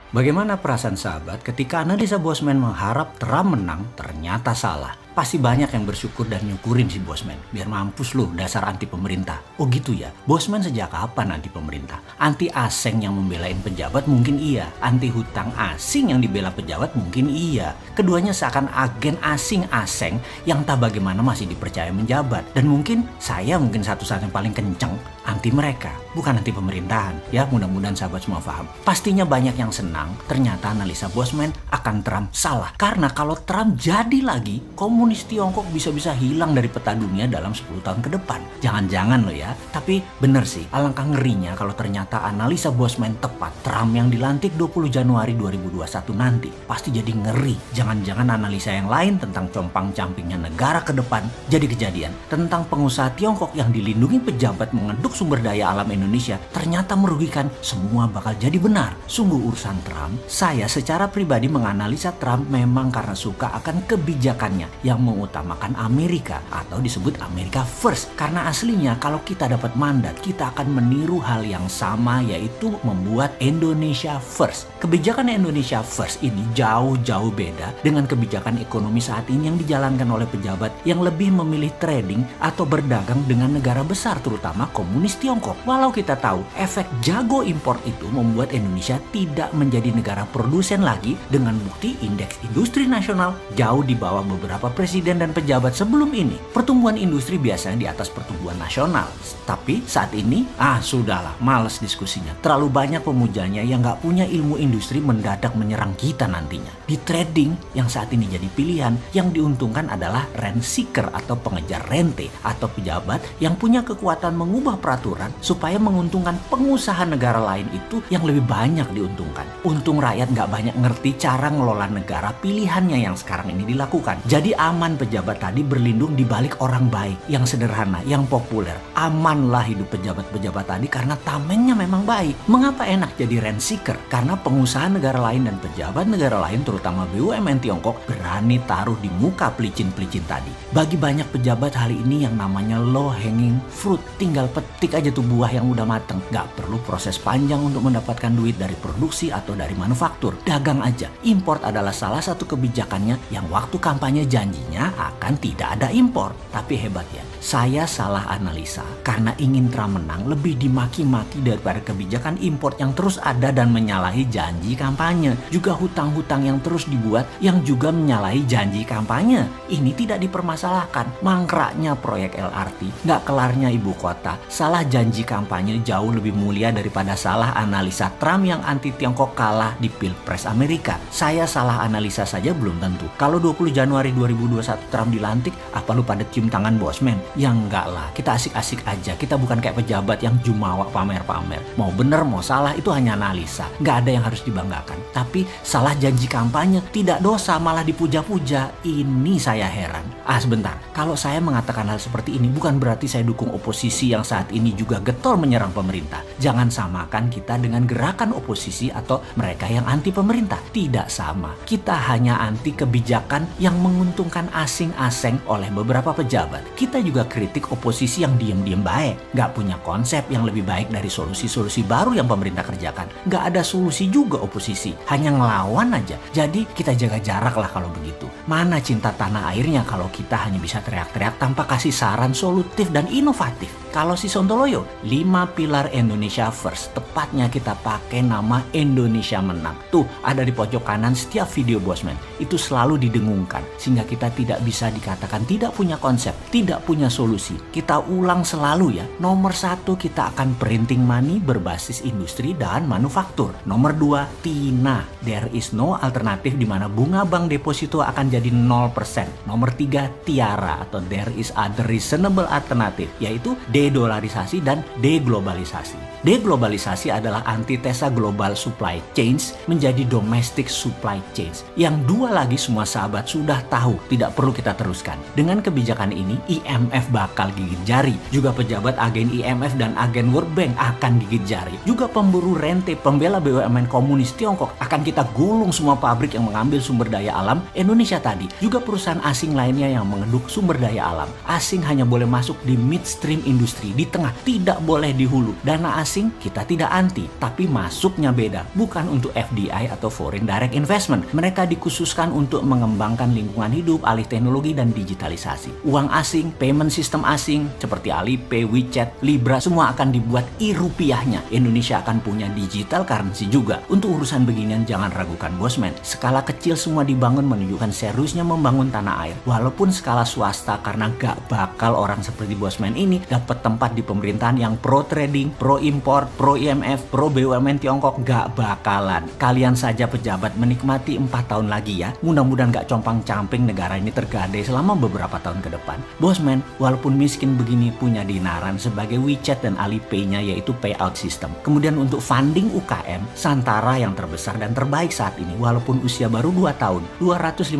Bagaimana perasaan sahabat ketika analisa Bosman mengharap Trump menang ternyata salah? Pasti banyak yang bersyukur dan nyukurin si Bosman. Biar mampus lu dasar anti pemerintah. Oh gitu ya? Bosman sejak kapan anti pemerintah? Anti asing yang membelain pejabat mungkin iya. Anti hutang asing yang dibela pejabat mungkin iya. Keduanya seakan agen asing-asing yang tak bagaimana masih dipercaya menjabat. Dan mungkin satu-satunya yang paling kenceng anti mereka. Bukan anti pemerintahan. Ya mudah-mudahan sahabat semua paham. Pastinya banyak yang senang ternyata analisa Bosman akan Trump salah. Karena kalau Trump jadi lagi, komunis Tiongkok bisa-bisa hilang dari peta dunia dalam 10 tahun ke depan. Jangan-jangan loh ya. Tapi bener sih, alangkah ngerinya kalau ternyata analisa Bosman tepat. Trump yang dilantik 20 Januari 2021 nanti pasti jadi ngeri. Jangan-jangan analisa yang lain tentang compang-campingnya negara ke depan jadi kejadian. Tentang pengusaha Tiongkok yang dilindungi pejabat mengeduk sumber daya alam Indonesia ternyata merugikan, semua bakal jadi benar. Sungguh urusan Trump, saya secara pribadi menganalisa Trump memang karena suka akan kebijakannya yang mengutamakan Amerika atau disebut America First. Karena aslinya kalau kita dapat mandat, kita akan meniru hal yang sama, yaitu membuat Indonesia First. Kebijakan Indonesia First ini jauh-jauh beda dengan kebijakan ekonomi saat ini yang dijalankan oleh pejabat yang lebih memilih trading atau berdagang dengan negara besar, terutama komunis Tiongkok. Walau kita tahu efek jago impor itu membuat Indonesia tidak menjadi negara produsen lagi, dengan bukti indeks industri nasional jauh di bawah beberapa presiden dan pejabat sebelum ini. Pertumbuhan industri biasanya di atas pertumbuhan nasional. Tapi saat ini, sudahlah, males diskusinya. Terlalu banyak pemujanya yang nggak punya ilmu industri mendadak menyerang kita nantinya. Di trading yang saat ini jadi pilihan, yang diuntungkan adalah rent seeker atau pengejar rente atau pejabat yang punya kekuatan mengubah peraturan supaya menguntungkan pengusaha negara lain itu yang lebih banyak diuntungkan. Untung rakyat nggak banyak ngerti cara ngelola negara pilihannya yang sekarang ini dilakukan. Jadi aman pejabat tadi berlindung di balik orang baik, yang sederhana, yang populer. Amanlah hidup pejabat-pejabat tadi karena tamengnya memang baik. Mengapa enak jadi rent seeker? Karena pengusaha negara lain dan pejabat negara lain, terutama BUMN Tiongkok, berani taruh di muka pelicin-pelicin tadi. Bagi banyak pejabat hari ini yang namanya low hanging fruit, tinggal petik aja tuh buah yang udah mateng. Nggak perlu proses panjang untuk mendapatkan duit dari produksi atau dari manufaktur. Dagang aja. Import adalah salah satu kebijakannya yang waktu kampanye janjinya akan tidak ada impor. Tapi hebat ya, saya salah analisa karena ingin Trump menang lebih dimaki-maki daripada kebijakan import yang terus ada dan menyalahi janji kampanye. Juga hutang-hutang yang terus dibuat yang juga menyalahi janji kampanye. Ini tidak dipermasalahkan. Mangkraknya proyek LRT, nggak kelarnya ibu kota, salah janji kampanye jauh lebih mulia daripada salah analisa Trump yang anti Tiongkok kalah di Pilpres Amerika. Saya salah analisa saja belum tentu. Kalau 20 Januari 2021 Trump dilantik, apa lu pada cium tangan Bosman? Ya enggak lah, kita asik-asik aja. Kita bukan kayak pejabat yang jumawa pamer-pamer. Mau bener mau salah itu hanya analisa. Nggak ada yang harus dibanggakan. Tapi salah janji kampanye tidak dosa, malah dipuja-puja. Ini saya heran. Sebentar, kalau saya mengatakan hal seperti ini bukan berarti saya dukung oposisi yang saat ini juga getol menyerang pemerintah. Jangan samakan kita dengan gerakan oposisi atau mereka yang anti pemerintah. Tidak sama. Kita hanya anti kebijakan yang menguntungkan asing-asing oleh beberapa pejabat. Kita juga kritik oposisi yang diem-diem baik. Nggak punya konsep yang lebih baik dari solusi-solusi baru yang pemerintah kerjakan. Nggak ada solusi juga oposisi. Hanya ngelawan aja. Jadi kita jaga jarak lah kalau begitu. Mana cinta tanah airnya kalau kita hanya bisa teriak-teriak tanpa kasih saran solutif dan inovatif. Kalau si Sontoloyo, 5 pilar Indonesia First. Tepatnya kita pakai nama Indonesia Menang. Tuh ada di pojok kanan setiap video Bosman. Itu selalu didengungkan. Sehingga kita tidak bisa dikatakan tidak punya konsep, tidak punya solusi. Kita ulang selalu ya. Nomor 1, kita akan printing money berbasis industri dan manufaktur. Nomor 2, TINA. There is no alternatif di mana bunga bank deposito akan jadi 0%. Nomor 3, TIARA atau there is other reasonable alternative, yaitu dedolarisasi dan deglobalisasi. Deglobalisasi adalah antitesa global supply chains menjadi domestic supply chains. Yang dua lagi semua sahabat sudah tahu, tidak perlu kita teruskan. Dengan kebijakan ini, IMF bakal gigit jari. Juga pejabat agen IMF dan agen World Bank akan gigit jari. Juga pemburu rente, pembela BUMN komunis Tiongkok akan kita gulung semua pabrik yang mengambil sumber daya alam Indonesia tadi. Juga perusahaan asing lainnya yang mengeduk sumber daya alam. Asing hanya boleh masuk di midstream industri, di tengah, tidak boleh di hulu. Dana asing kita tidak anti, tapi masuknya beda. Bukan untuk FDI atau Foreign Direct Investment. Mereka dikhususkan untuk mengembangkan lingkungan hidup, alih teknologi, dan digitalisasi. Uang asing, payment system asing, seperti Alipay, WeChat, Libra, semua akan dibuat e-rupiahnya. Indonesia akan punya digital currency juga. Untuk urusan beginian jangan ragukan Bosman. Skala kecil semua dibangun menunjukkan seriusnya membangun tanah air. Walaupun skala swasta, karena gak bakal orang seperti Bosman ini dapat tempat di pemerintahan yang pro trading, pro impor, pro IMF, pro BUMN Tiongkok, gak bakalan. Kalian saja pejabat menikmati 4 tahun lagi ya. Mudah-mudahan gak compang-camping negara ini tergadai selama beberapa tahun ke depan. Bosman, walaupun miskin begini, punya dinaran sebagai WeChat dan Alipay-nya, yaitu payout system. Kemudian untuk funding UKM, Santara yang terbesar dan terbaik saat ini, walaupun usia baru 2 tahun, 250.000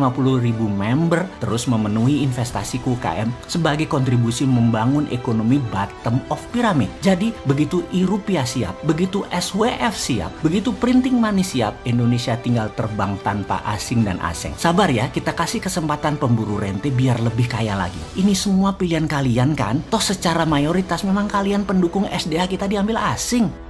member terus memenuhi investasi ke UKM sebagai kontribusi membangun ekonomi bottom of pyramid. Jadi begitu e-rupiah siap, begitu SWF siap, begitu printing money siap, Indonesia tinggal terbang tanpa asing dan asing. Sabar ya, kita kasih kesempatan pemburu rente biar lebih kaya lagi. Ini semua pilihan kalian kan? Toh secara mayoritas memang kalian pendukung SDA kita diambil asing.